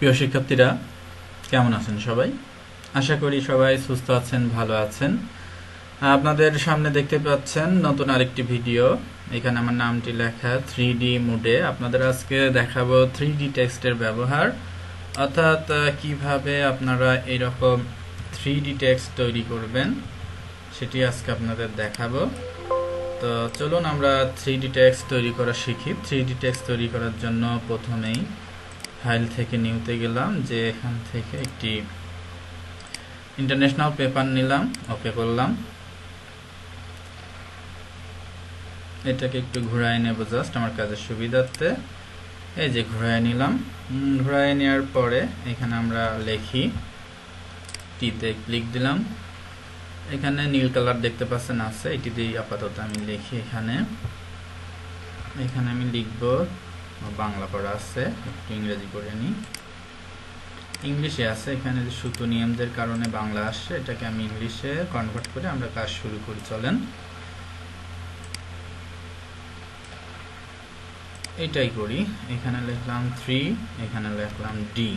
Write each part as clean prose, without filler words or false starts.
প্রিয় শিক্ষার্থীরা, কেমন আছেন সবাই? আশা করি সবাই সুস্থ আছেন, ভালো আছেন। আপনাদের সামনে দেখতে পাচ্ছেন নতুন আরেকটি ভিডিও। এখানে আমার নামটি লেখা 3D মোডে। আপনাদের আজকে দেখাবো 3D টেক্সটের ব্যবহার, অর্থাৎ কিভাবে আপনারা এইরকম 3D টেক্সট তৈরি করবেন সেটি আজকে আপনাদের দেখাবো। তো চলুন আমরা 3D টেক্সট তৈরি করা শিখি। 3D টেক্সট তৈরি করার জন্য প্রথমেই ফাইল থেকে নিউতে গেলাম, যে এখান থেকে একটি ইন্টারন্যাশনাল পেপার নিলাম, ওকে করলাম। এটাকে একটু ঘুরায় নেব জাস্ট আমার কাজের সুবিধার্থে। এই যে ঘুরায় নিলাম। ঘুরায় নেওয়ার পরে এখানে আমরা লিখি, টিতে ক্লিক দিলাম। এখানে নীল কালার দেখতে পাচ্ছেন আছে, এটি দিয়ে আপাতত আমি লিখি। এখানে আমি লিখব, বাংলা পড়া আছে, একটু ইংরেজি করে নিই। ইংলিশে আছে, এখানে যে সুতো নিয়মদের কারণে বাংলা আসছে, এটাকে আমি ইংলিশে কনভার্ট করে আমরা কাজ শুরু করি। চলেন এটাই করি। এখানে লিখলাম 3, এখানে লিখলাম ডি।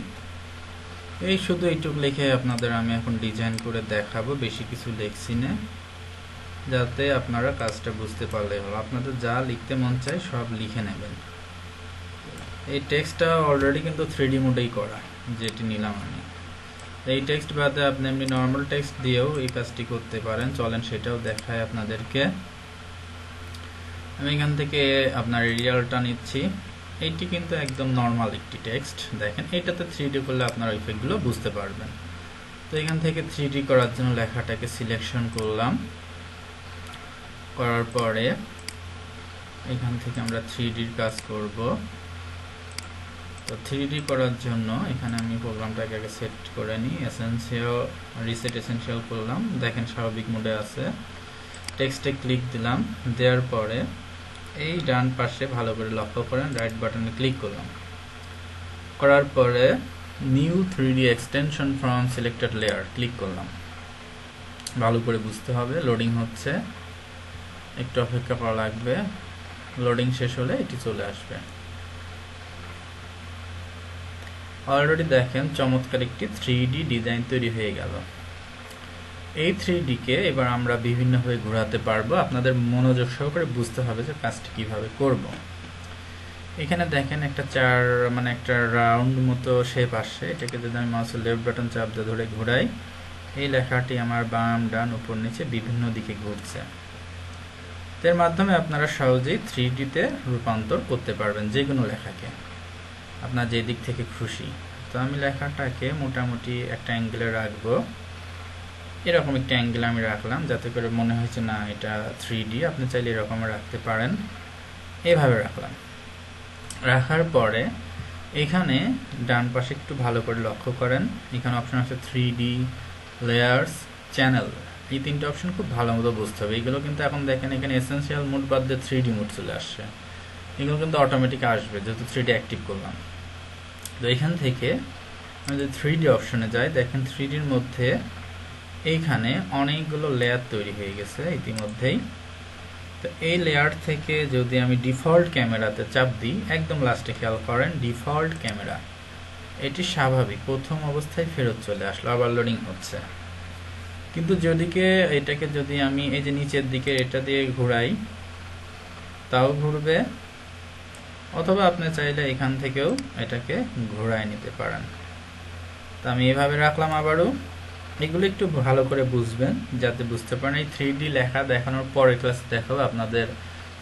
এই শুধু এইটুকু লিখে আপনাদের আমি এখন ডিজাইন করে দেখাবো, বেশি কিছু লিখছি না, যাতে আপনারা কাজটা বুঝতে পারলে হলো। আপনাদের যা লিখতে মন চায় সব লিখে নেবেন। এই টেক্সটটা অলরেডি কিন্তু 3D মোডেই করা, যেটি নিলাম আমি। এই টেক্সট বাদে আপনি এমনি নর্মাল টেক্সট দিয়েও এই কাজটি করতে পারেন। চলেন সেটাও দেখাই আপনাদেরকে। আমি এখান থেকে আপনার এরিয়ালটা নিচ্ছি। এইটি কিন্তু একদম নর্মাল একটি টেক্সট। দেখেন এটাতে 3D করলে আপনারা ইফেক্টগুলো বুঝতে পারবেন। তো এখান থেকে 3D করার জন্য লেখাটাকে সিলেকশন করলাম। করার পরে এখান থেকে আমরা 3Dর কাজ করব। তো 3D করার জন্য এখানে আমি প্রোগ্রামটাকে আগে সেট করে নিই। এসেনশিয়াল, রিসেট এসেনশিয়াল করলাম। দেখেন স্বাভাবিক মোডে আছে। টেক্সটে ক্লিক দিলাম। দেওয়ার পরে এই ডান পাশে ভালো করে লক্ষ্য করেন, রাইট বাটনে ক্লিক করলাম। করার পরে new 3D extension from selected layer click করলাম। ভালো করে বুঝতে হবে, লোডিং হচ্ছে, একটু অপেক্ষা করা লাগবে। লোডিং শেষ হলে এটি চলে আসবে। অলরেডি দেখেন চমৎকার একটি 3D ডিজাইন তৈরি হয়ে গেল। এই 3Dকে এবার আমরা বিভিন্নভাবে ঘোরাতে পারবো। আপনাদের মনোযোগ সহকারে বুঝতে হবে যে কাজটি কিভাবে করব। এখানে দেখেন একটা একটা রাউন্ড মতো শেপ আসছে। এটাকে যদি আমি মাউসের লেফট বাটন চাপ দিয়ে ধরে ঘোরাই, এই লেখাটি আমার বাম ডান উপর নিচে বিভিন্ন দিকে ঘুরছে। এর মাধ্যমে আপনারা সহজেই 3Dতে রূপান্তর করতে পারবেন যে কোনো লেখাকে, আপনার যে দিক থেকে খুশি। তো আমি লেখাটাকে মোটামুটি একটা অ্যাঙ্গেলে রাখবো। এরকম একটা অ্যাঙ্গেল আমি রাখলাম, যাতে করে মনে হয়েছে না এটা 3D। আপনি চাইলে এরকম রাখতে পারেন। এইভাবে রাখলাম। রাখার পরে এখানে ডান পাশে একটু ভালো করে লক্ষ্য করেন, এখানে অপশন আছে 3D, লেয়ার্স, চ্যানেল। এই তিনটে অপশন খুব ভালো মতো বুঝতে হবে। এইগুলো কিন্তু এখন দেখেন এখানে এসেনশিয়াল মোড বাদ দিয়ে 3D মোড চলে আসছে। এগুলো কিন্তু অটোমেটিক আসবে যেহেতু 3D অ্যাক্টিভ করলাম। তো এখান থেকে আমি যদি 3D অপশনে যাই, দেখেন 3Dর মধ্যে এইখানে অনেকগুলো লেয়ার তৈরি হয়ে গেছে ইতিমধ্যেই। তো এই লেয়ার থেকে যদি আমি ডিফল্ট ক্যামেরাতে চাপ দিই, একদম লাস্টে খেয়াল করেন ডিফল্ট ক্যামেরা, এটি স্বাভাবিক প্রথম অবস্থায় ফেরত চলে আসলো, আবার লোডিং হচ্ছে। কিন্তু এটাকে যদি আমি এই যে নিচের দিকে এটা দিয়ে ঘুরাই, তাও ঘুরবে, অথবা আপনি চাইলে এখান থেকেও এটাকে ঘুরাই নিতে পারেন। তো আমি এভাবে রাখলাম আবারও। এগুলো একটু ভালো করে বুঝবেন, যাতে বুঝতে পারেন। এই 3D লেখা দেখানোর পরে ক্লাসে দেখাবো আপনাদের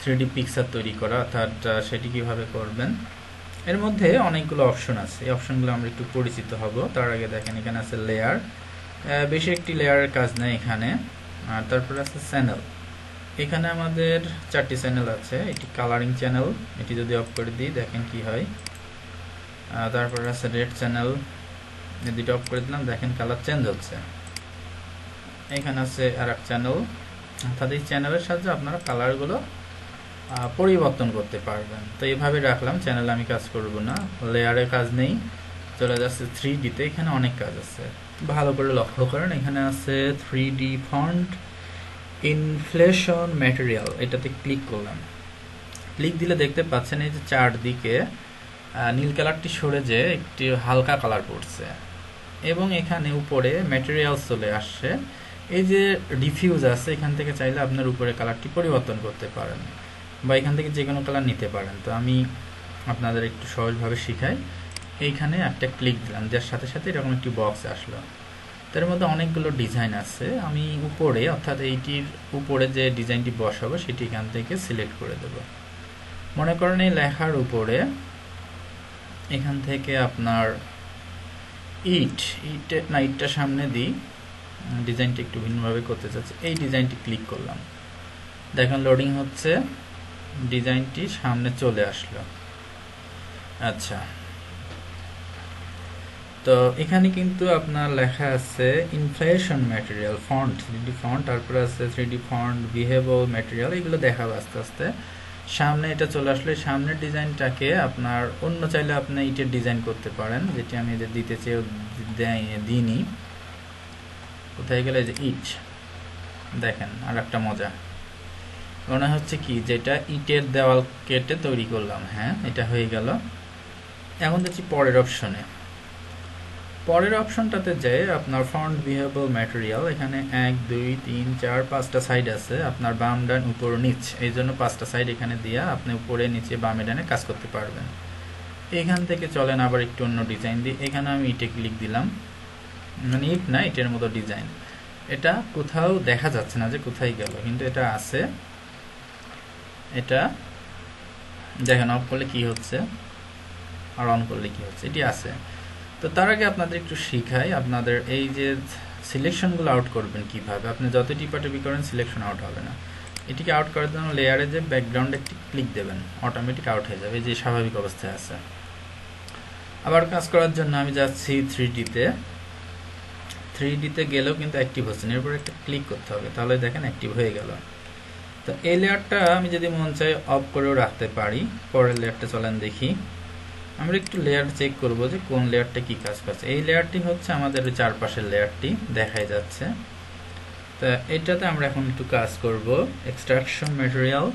3D পিকচার তৈরি করা, অর্থাৎ সেটি কিভাবে করবেন। এর মধ্যে অনেকগুলো অপশন আছে, এই অপশনগুলো আমরা একটু পরিচিত হব। তার আগে দেখেন এখানে আছে লেয়ার, বেশি একটি লেয়ারের কাজ নেই এখানে। আর তারপর আছে চ্যানেল। এখানে আমাদের 4টি চ্যানেল আছে। এটি কালারিং চ্যানেল, এটি যদি অফ করে দিই দেখেন কি হয়। তারপর আছে রেড চ্যানেল, এই দুটো অফ করে দিলাম, দেখেন কালার চেঞ্জ হচ্ছে। এখানে আছে আর এক চ্যানেল, অর্থাৎ এই চ্যানেলের সাহায্যে আপনারা কালারগুলো পরিবর্তন করতে পারবেন। তো এইভাবে রাখলাম, চ্যানেলে আমি কাজ করব না, লেয়ারে কাজ নেই, চলে যাচ্ছে 3Dতে। এখানে অনেক কাজ আছে, ভালো করে লক্ষ্য করেন। এখানে আছে 3D ফন্ট ইনফ্লেশন ম্যাটেরিয়াল, এটাতে ক্লিক করলাম। ক্লিক দিলে দেখতে পাচ্ছেন এই যে চারদিকে নীল কালারটি সরে যে একটি হালকা কালার পড়ছে, এবং এখানে উপরে ম্যাটেরিয়ালস চলে আসছে। এই যে ডিফিউজ আছে, এখান থেকে চাইলে আপনার উপরে কালারটি পরিবর্তন করতে পারেন, বা এখান থেকে যে কোনো কালার নিতে পারেন। তো আমি আপনাদের একটু সহজভাবে শিখাই। এইখানে একটা ক্লিক দিলাম, যার সাথে সাথে এরকম একটি বক্স আসলো। তার মধ্যে অনেকগুলো ডিজাইন আছে। আমি উপরে, অর্থাৎ এইটির উপরে যে ডিজাইনটি বসাবো সেটি এখান থেকে সিলেক্ট করে দেব। মনে করেন এই লেখার উপরে এখান থেকে আপনার ইটটা সামনে দিই, ডিজাইনটি একটু ভিন্নভাবে করতে চাচ্ছি। এই ডিজাইনটি ক্লিক করলাম, দেখেন লোডিং হচ্ছে, ডিজাইনটি সামনে চলে আসলো। আচ্ছা, তো এখানে কিন্তু আপনার লেখা আছে inflation material font, 3D font, তারপরে আছে 3D ফন্ট বিহেভেবল ম্যাটেরিয়াল। এগুলো দেখাবো আস্তে আস্তে। সামনে এটা চলে আসলে সামনের ডিজাইনটাকে আপনার অন্য চাইলে আপনি ইটের ডিজাইন করতে পারেন, যেটি আমি এদের দিতে চেয়ে দিইনি। কোথায় গেলে যে ইট, দেখেন আর একটা মজা মনে হচ্ছে কি, যেটা ইটের দেওয়াল কেটে তৈরি করলাম। হ্যাঁ, এটা হয়ে গেল। এখন যাচ্ছি পরের অপশনে। পরের অপশনটাতে যে আপনার ফন্ট বিহেভেবল ম্যাটেরিয়াল, এখানে 1 2 3 4 5টা সাইড আছে, আপনার বাম ডান উপর নিচ, এই জন্য 5টা সাইড এখানে দিয়া আপনি উপরে নিচে বামে ডানে কাজ করতে পারবেন। এখান থেকে চলেন আবার একটু অন্য ডিজাইন দিই। এখানে আমি ইটে ক্লিক দিলাম, মানে ইট না, ইটের মতো ডিজাইন। এটা কোথাও দেখা যাচ্ছে না যে কোথায় গেল, কিন্তু এটা আছে। এটা দেখেন, অফ করলে কি হচ্ছে আর অন করলে কি হচ্ছে, এটি আছে। তো তার আগে আপনাদের একটু শিখাই, আপনাদের এই যে সিলেকশনগুলো আউট করবেন কিভাবে। আপনি যত টিপাটিপি করেন সিলেকশন আউট হবে না। এটিকে আউট করার জন্য লেয়ারে যে ব্যাকগ্রাউন্ডে একটি ক্লিক দেবেন, অটোমেটিক আউট হয়ে যাবে, যে স্বাভাবিক অবস্থায় আছে। আবার কাজ করার জন্য আমি যাচ্ছি 3Dতে। 3Dতে গেলেও কিন্তু অ্যাক্টিভ হচ্ছে না, এরপর একটা ক্লিক করতে হবে, তাহলে দেখেন অ্যাক্টিভ হয়ে গেল। তো এই লেয়ারটা আমি যদি মন চাই অফ করেও রাখতে পারি। পরের লেয়ারটা চলেন দেখি। আমরা একটু লেয়ার চেক করব যে কোন লেয়ারটা কি কাজ করছে। এই লেয়ারটি হচ্ছে আমাদের চারপাশের লেয়ারটি দেখাই যাচ্ছে। তা এটাতে আমরা এখন একটু কাজ করব, এক্সট্রাকশন ম্যাটেরিয়াল।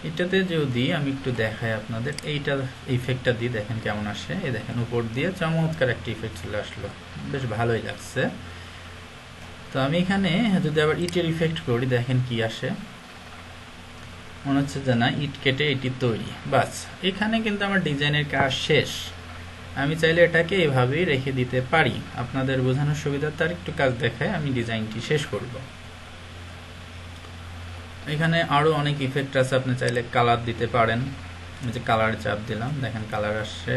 এটাতে যদি আমি একটু দেখাই আপনাদের, এইটা ইফেক্টটা দিয়ে দেখেন কেমন আসে। এই দেখেন উপর দিয়ে চমৎকার একটা ইফেক্ট চলে আসলো, বেশ ভালোই লাগছে। তো আমি এখানে যদি আবার ইটের ইফেক্ট করি, দেখেন কি আসে। মনে হচ্ছে যে না, ইট কেটে এটি তৈরি, বাস। এখানে কিন্তু আমার ডিজাইনের কাজ শেষ। আমি চাইলে এটাকে এভাবেই রেখে দিতে পারি। আপনাদের বোঝানোর সুবিধার একটু কাজ দেখায় আমি ডিজাইনটি শেষ করব। এখানে আরো অনেক ইফেক্ট আছে, আপনি চাইলে কালার দিতে পারেন। এই যে কালার চাপ দিলাম, দেখেন কালার আসছে।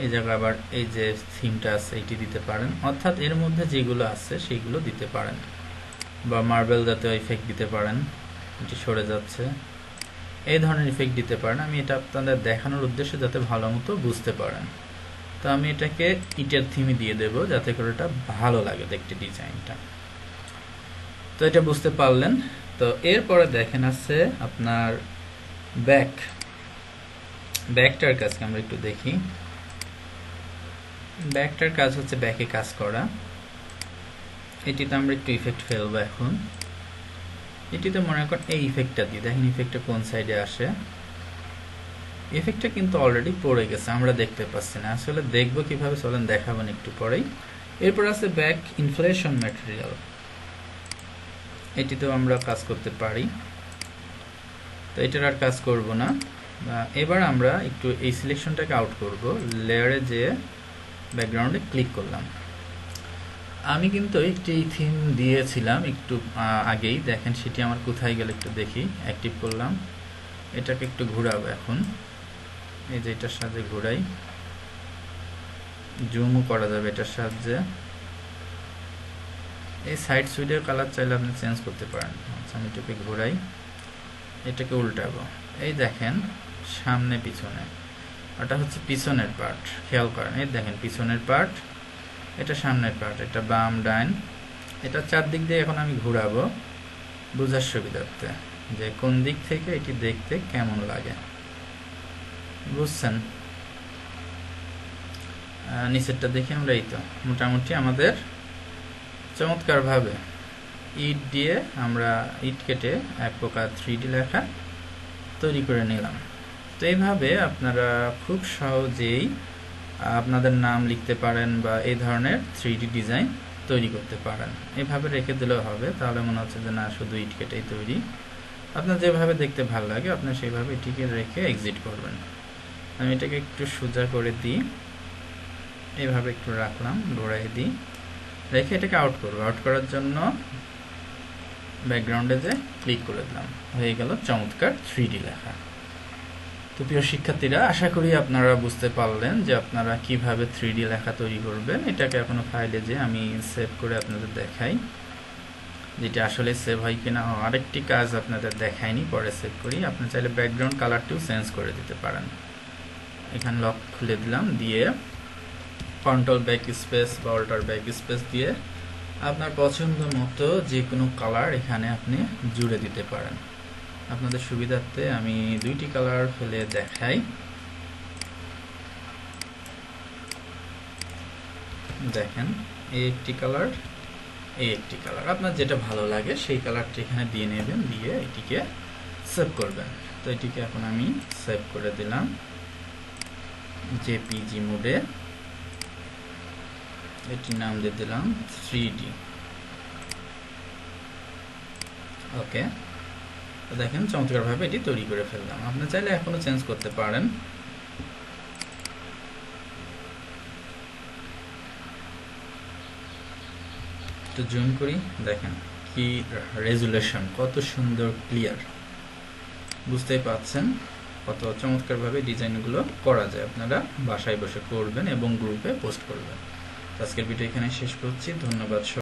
এই জায়গায় আবার এই যে থিমটা আছে এটি দিতে পারেন, অর্থাৎ এর মধ্যে যেগুলো আছে সেগুলো দিতে পারেন। বা মার্বেল জাতীয় ইফেক্ট দিতে পারেন, এটি সরে যাচ্ছে, এই ধরনের ইফেক্ট দিতে পারেন। আমি এটা আপনাদের দেখানোর উদ্দেশ্যে যাতে ভালো মতো বুঝতে পারেন। তো আমি এটাকে ইটের থিমই দিয়ে দেব, যাতে করে এটা ভালো লাগে দেখতে ডিজাইনটা। তো এটা বুঝতে পারলেন। তো এরপরে দেখেন আছে আপনার ব্যাকটার কাজকে আমরা একটু দেখি। ব্যাকটার কাজ হচ্ছে ব্যাকে কাজ করা। এটিতে আমরা একটু ইফেক্ট ফেলবো এখন। এটিতে মনে করেন এই ইফেক্টটা দিই, দেখেন ইফেক্টটা কোন সাইডে আসে। ইফেক্টটা কিন্তু অলরেডি পড়ে গেছে, আমরা দেখতে পাচ্ছি না। আসলে দেখবো কিভাবে, চলেন দেখাবেন একটু পরেই। এরপর আছে ব্যাক ইনফ্লেশন ম্যাটেরিয়াল, এটিতেও আমরা কাজ করতে পারি। তো এটার আর কাজ করব না। এবার আমরা একটু এই সিলেকশনটাকে আউট করব, লেয়ারে যে ব্যাকগ্রাউন্ডে ক্লিক করলাম। আমি কিন্তু একটি থিম দিয়েছিলাম একটু আগেই, দেখেন সেটি আমার কোথায় গেল একটু দেখি। অ্যাক্টিভ করলাম, এটাকে একটু ঘোরাবো এখন। এই যে এটার সাথে ঘোরাই, জুমও করা যাবে এটার সাহায্যে। এই সাইড সুইডের কালার চাইলে আপনি চেঞ্জ করতে পারেন। আচ্ছা, আমি এটাকে ঘোরাই, এটাকে উল্টাবো। এই দেখেন সামনে পিছনে, ওটা হচ্ছে পিছনের পার্ট, খেয়াল করেন। এই দেখেন পিছনের পার্ট, এটা সামনের পার্ট, এটা বাম ডান, এটা চারদিক দিয়ে এখন আমি ঘোরাবো বোঝার সুবিধার্থে, যে কোন দিক থেকে এটি দেখতে কেমন লাগে, বুঝছেন? নিচেরটা দেখি আমরা। এই তো মোটামুটি আমাদের চমৎকার ভাবে ইট দিয়ে আমরা ইট কেটে এক প্রকার 3D লেখা তৈরি করে নিলাম। তো এইভাবে আপনারা খুব সহজেই আপনাদের নাম লিখতে পারেন বা এই ধরনের 3D ডিজাইন তৈরি করতে পারেন। এইভাবে রেখে দিলেও হবে, তাহলে মনে হচ্ছে যে না শুধু ইট কেটেই তৈরি। আপনার যেভাবে দেখতে ভালো লাগে আপনি সেইভাবে এটিকে রেখে এক্সিট করবেন। আমি এটাকে একটু সোজা করে দিই, এইভাবে একটু রাখলাম, ঘোরাই দিই, রেখে এটাকে আউট করবো। আউট করার জন্য ব্যাকগ্রাউন্ডে যে ক্লিক করে দিলাম, হয়ে গেল চমৎকার 3D লেখা। তো প্রিয় শিক্ষার্থীরা, আশা করি আপনারা বুঝতে পারলেন যে আপনারা কিভাবে 3D লেখা তৈরি করবেন। এটাকে এখনো ফাইলে যে আমি সেভ করে আপনাদের দেখাই, যেটা আসলে সেভ হয় কিনা। আরেকটি কাজ আপনাদের দেখাইনি, পরে সেভ করি। আপনি চাইলে ব্যাকগ্রাউন্ড কালারটিও চেঞ্জ করে দিতে পারেন। এখানে লক খুলে দিলাম, দিয়ে কন্ট্রোল ব্যাক স্পেস বা অল্টার ব্যাক স্পেস দিয়ে আপনার পছন্দ মতো যে কোনো কালার এখানে আপনি জুড়ে দিতে পারেন। আপনাদের সুবিধার্থে আমি 2টি কালার ফেলে দেখাই। দেখেন, এই একটি কালার, এই একটি কালার, আপনার যেটা ভালো লাগে সেই কালারটি এখানে দিয়ে নেবেন, দিয়ে এটিকে সেভ করবেন। তো এটিকে এখন আমি সেভ করে দিলাম জেপিজি মোডে। এটির নাম দিয়ে দিলাম 3D। ওকে, তো দেখেন চমৎকারভাবে এটি তৈরি করে ফেললাম। আপনি চাইলে এখনো চেঞ্জ করতে পারেন। তো জুম করি, দেখেন কি রেজুলেশন, কত সুন্দর ক্লিয়ার। বুঝতেই পাচ্ছেন কত চমৎকারভাবে ডিজাইনগুলো করা যায়। আপনারা বাসায় বসে করবেন এবং গ্রুপে পোস্ট করবেন। আজকের ভিডিও এখানে শেষ করছি। ধন্যবাদ।